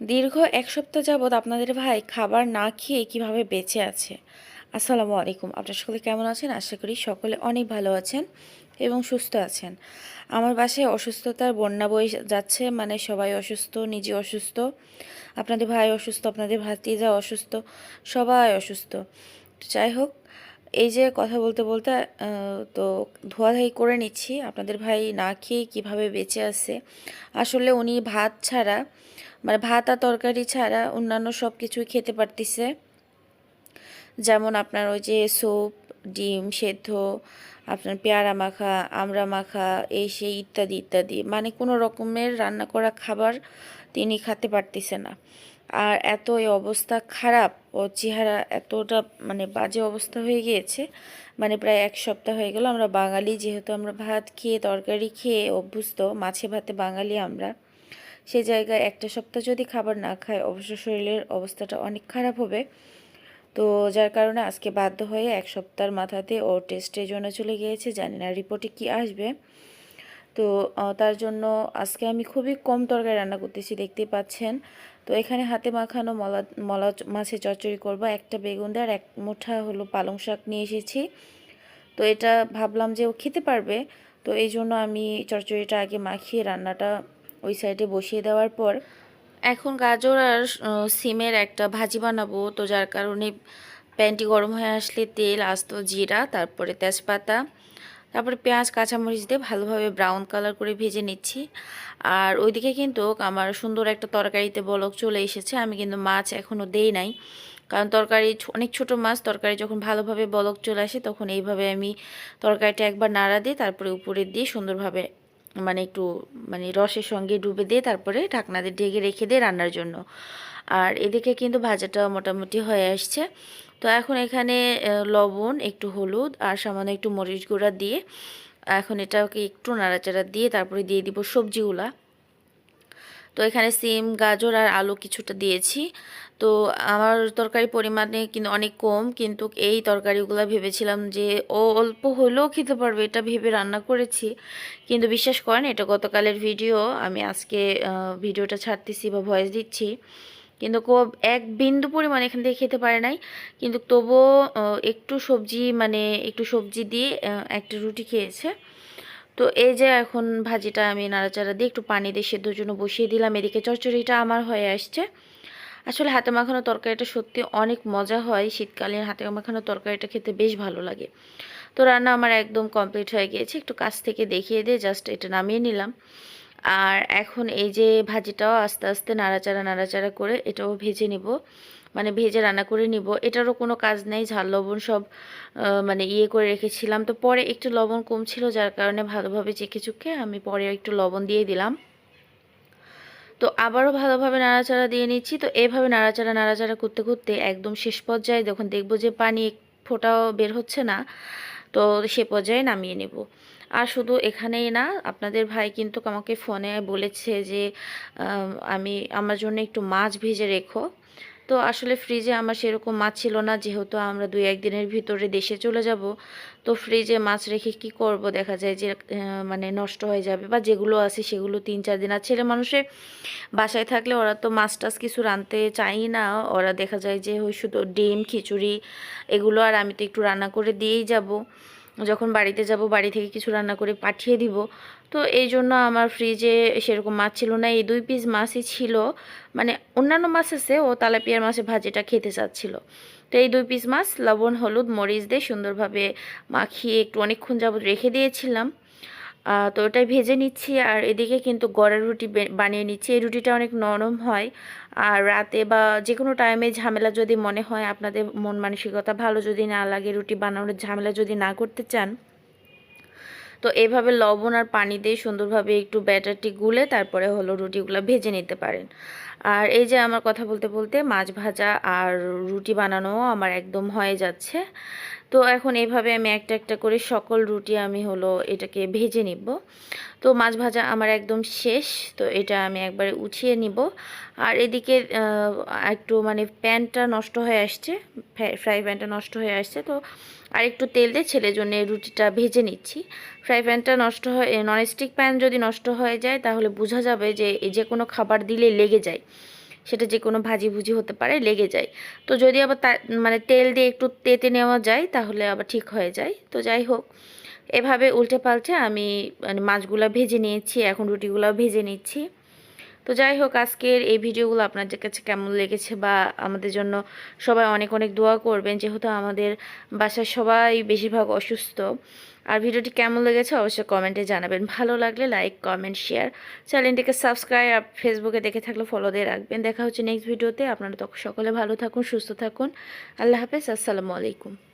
দীর্ঘ ১ সপ্তাহ যাবৎ আপনাদের ভাই খাবার না খেয়ে কিভাবে বেঁচে আছে। আসসালামু আলাইকুম। আপনারা সকলে কেমন আছেন? আশা করি সকলে অনেক ভালো আছেন এবং সুস্থ আছেন। আমার বাসায় অসুস্থতার বন্যা বয়ে যাচ্ছে, মানে সবাই অসুস্থ, নিজে অসুস্থ, আপনাদের ভাই অসুস্থ, আপনাদের ভাতিজা অসুস্থ, সবাই অসুস্থ। যাই হোক, এই যে কথা বলতে বলতে তো ধোয়াধাই করে নিচ্ছি আপনাদের ভাই না খেয়ে কীভাবে বেঁচে আছে। আসলে উনি ভাত ছাড়া, মানে ভাত আর তরকারি ছাড়া অন্যান্য সব কিছুই খেতে পারতেছে। যেমন আপনার ওই যে স্যুপ, ডিম সেদ্ধ, আপনার পেয়ারা মাখা, আমড়া মাখা, এই সেই ইত্যাদি ইত্যাদি, মানে কোনো রকমের রান্না করা খাবার তিনি খেতে পারতেছে না। আর এত এই অবস্থা খারাপ, ও চেহারা এতটা মানে বাজে অবস্থা হয়ে গিয়েছে, মানে প্রায় ১ সপ্তাহ হয়ে গেল। আমরা বাঙালি, যেহেতু আমরা ভাত খেয়ে তরকারি খেয়ে অভ্যস্ত, মাছে ভাতে বাঙালি আমরা, সে জায়গায় একটা সপ্তাহ যদি খাবার না খায় অবশ্য শরীরের অবস্থাটা অনেক খারাপ হবে। তো যার কারণে আজকে বাধ্য হয়ে ১ সপ্তাহের মাথাতে ও টেস্টের জন্য চলে গিয়েছে, জানি না রিপোর্টে কি আসবে। তো তার জন্য আজকে আমি খুবই কম তরকারি রান্না করতেছি, দেখতেই পাচ্ছেন। তো এখানে হাতে মাখানো মলা মলা মাছের চচ্চড়ি করব, একটা বেগুন দিয়ে আর ১ মুঠা হলো পালং শাক নিয়ে এসেছি। তো এটা ভাবলাম যে ও খেতে পারবে, তো এই জন্য আমি চচ্চড়িটা আগে মাখিয়ে রান্নাটা ওই সাইডে বসিয়ে দেওয়ার পর এখন গাজর আর সিমের একটা ভাজি বানাবো। তো যার কারণে প্যানটি গরম হয়ে আসলে তেল, আস্ত জিরা, তারপরে তেজপাতা, তারপরে পেঁয়াজ কাঁচামরিচ দিয়ে ভালোভাবে ব্রাউন কালার করে ভেজে নিচ্ছি। আর ওইদিকে কিন্তু আমার সুন্দর একটা তরকারিতে বলক চলে এসেছে। আমি কিন্তু মাছ এখনও দেই নাই, কারণ তরকারি অনেক ছোট মাছ, তরকারি যখন ভালোভাবে বলক চলে আসে তখন এইভাবে আমি তরকারিটা একবার নাড়া দিই, তারপরে উপরে দিয়ে সুন্দরভাবে মানে একটু মানে রসের সঙ্গে ডুবে দিয়ে তারপরে ঢাকনা দিয়ে ঢেকে রেখে দিয়ে রান্নার জন্য। আর এদিকে কিন্তু ভাজাটা মোটামুটি হয়ে আসছে। তো এখন এখানে লবণ, একটু হলুদ আর সামান্য একটু মরিচ গুঁড়া দিয়ে এখন এটাকে একটু নাড়াচাড়া দিয়ে তারপরে দিয়ে দিব সবজিগুলা। তো এখানে সিম, গাজর আর আলু কিছুটা দিয়েছি। তো আমার তরকারি পরিমাণে কিন্তু অনেক কম, কিন্তু এই তরকারিগুলো ভেবেছিলাম যে ও অল্প হলেও খেতে পারবে, এটা ভেবে রান্না করেছি। কিন্তু বিশ্বাস করেন, এটা গতকালের ভিডিও, আমি আজকে ভিডিওটা ছাড়তেছি বা ভয়েস দিচ্ছি, কিন্তু এক বিন্দু পরিমাণ এখান থেকে খেতে পারে নাই। কিন্তু তবুও একটু সবজি, মানে একটু সবজি দিয়ে একটা রুটি খেয়েছে। তো এই যে এখন ভাজিটা আমি নাড়াচাড়া দিয়ে একটু পানি দিয়ে সেদ্ধর জন্য বসিয়ে দিলাম। এদিকে চচ্চড়িটা আমার হয়ে আসছে। আসলে হাতে মাখানো তরকারিটা সত্যি অনেক মজা হয়, শীতকালীন হাতে মাখানো তরকারিটা খেতে বেশ ভালো লাগে। তো রান্না আমার একদম কমপ্লিট হয়ে গিয়েছে, একটু কাছ থেকে দেখিয়ে দিয়ে জাস্ট এটা নামিয়ে নিলাম। আর এখন এই যে ভাজিটাও আস্তে আস্তে নাড়াচাড়া নাড়াচাড়া করে এটাও ভেজে নিব, মানে ভেজে রান্না করে নিব। এটারও কোনো কাজ নেই, ঝাল লবণ সব মানে ইয়ে করে রেখেছিলাম। তো পরে একটু লবণ কম ছিল, যার কারণে ভালোভাবে চেখে চুখে আমি পরে একটু লবণ দিয়ে দিলাম। তো আবারও ভালোভাবে নাড়াচাড়া দিয়ে নিচ্ছি। তো এইভাবে নাড়াচাড়া নাড়াচাড়া করতে করতে একদম শেষ পর্যায়ে যখন দেখব যে পানি এক ফোঁটাও বের হচ্ছে না, তো সে পর্যায়ে নামিয়ে নেব। আর শুধু এখানেই না, আপনাদের ভাই কিন্তু আমাকে ফোনে বলেছে যে আমি আমার জন্য একটু মাছ ভেজে রেখো। তো আসলে ফ্রিজে আমার সেরকম মাছ ছিল না, যেহেতু আমরা ২-১ দিনের ভিতরে দেশে চলে যাব। তো ফ্রিজে মাছ রেখে কি করব, দেখা যায় যে মানে নষ্ট হয়ে যাবে, বা যেগুলো আছে সেগুলো ৩-৪ দিন। আর ছেলে মানুষের বাসায় থাকলে ওরা তো মাছ টাছ কিছু রাঁধতে চাই না, ওরা দেখা যায় যে ওই শুধু ডিম, খিচুড়ি এগুলো। আর আমি তো একটু রান্না করে দিয়েই যাব, যখন বাড়িতে যাব বাড়ি থেকে কিছু রান্না করে পাঠিয়ে দিব। তো এই জন্য আমার ফ্রিজে সেরকম মাছ ছিল না, এই ২ পিস মাছই ছিল। মানে অন্যান্য মাছ আছে, ও তেলাপিয়ার মাছের ভাজিটা খেতে চাচ্ছিল। তো এই ২ পিস মাছ লবণ, হলুদ, মরিচ দিয়ে সুন্দরভাবে মাখিয়ে একটু অনেকক্ষণ যাবত রেখে দিয়েছিলাম। তো ওটাই ভেজে নিচ্ছি। আর এদিকে কিন্তু গড়ের রুটি বানিয়ে নিচ্ছি। এই রুটিটা অনেক নরম হয়। আর রাতে বা যে কোনো টাইমে ঝামেলা যদি মনে হয়, আপনাদের মন মানসিকতা ভালো যদি না লাগে, রুটি বানানোর ঝামেলা যদি না করতে চান, তো এইভাবে লবণ আর পানি দিয়ে সুন্দরভাবে একটু ব্যাটারটি গুলে তারপরে হলো রুটিগুলো ভেজে নিতে পারেন। আর এই যে আমার কথা বলতে বলতে মাছ ভাজা আর রুটি বানানোও আমার একদম হয়ে যাচ্ছে। তো এখন এইভাবে আমি একটা একটা করে সকল রুটি আমি হলো এটাকে ভেজে নিব। তো মাছ ভাজা আমার একদম শেষ। তো এটা আমি একবারে উঠিয়ে নিব। আর এদিকে একটু মানে প্যানটা নষ্ট হয়ে আসছে, ফ্রাই প্যানটা নষ্ট হয়ে আসছে। তো আর একটু তেল দিয়ে ছেলের জন্য রুটিটা ভেজে নিচ্ছি। ফ্রাই প্যানটা নষ্ট হয়ে, ননস্টিক প্যান যদি নষ্ট হয়ে যায় তাহলে বোঝা যাবে যে যে কোনো খাবার দিলে লেগে যায়। সেটা যে কোনো ভাজি ভুজি হতে পারে লেগে যায়। তো যদি আবার মানে তেল দিয়ে একটু তেতে নেওয়া যায় তাহলে আবার ঠিক হয়ে যায়। তো যাই হোক, এভাবে উল্টে পাল্টে আমি মানে মাছগুলো ভেজে নিয়েছি, এখন রুটিগুলো ভেজে নিচ্ছি। তো যাই হোক, আজকের এই ভিডিওগুলো আপনাদের কাছে কেমন লেগেছে, বা আমাদের জন্য সবাই অনেক অনেক দোয়া করবেন, যেহেতু আমাদের বাসার সবাই বেশিরভাগ অসুস্থ। আর ভিডিওটি কেমন লেগেছে অবশ্যই কমেন্টে জানাবেন। ভালো লাগলে লাইক, কমেন্ট, শেয়ার, চ্যানেলটিকে সাবস্ক্রাইব, আর ফেসবুকে দেখে থাকলে ফলো দিয়ে রাখবেন। দেখা হচ্ছে নেক্সট ভিডিওতে। আপনারা তখন সকলে ভালো থাকুন, সুস্থ থাকুন। আল্লাহ হাফেজ, আসসালামু আলাইকুম।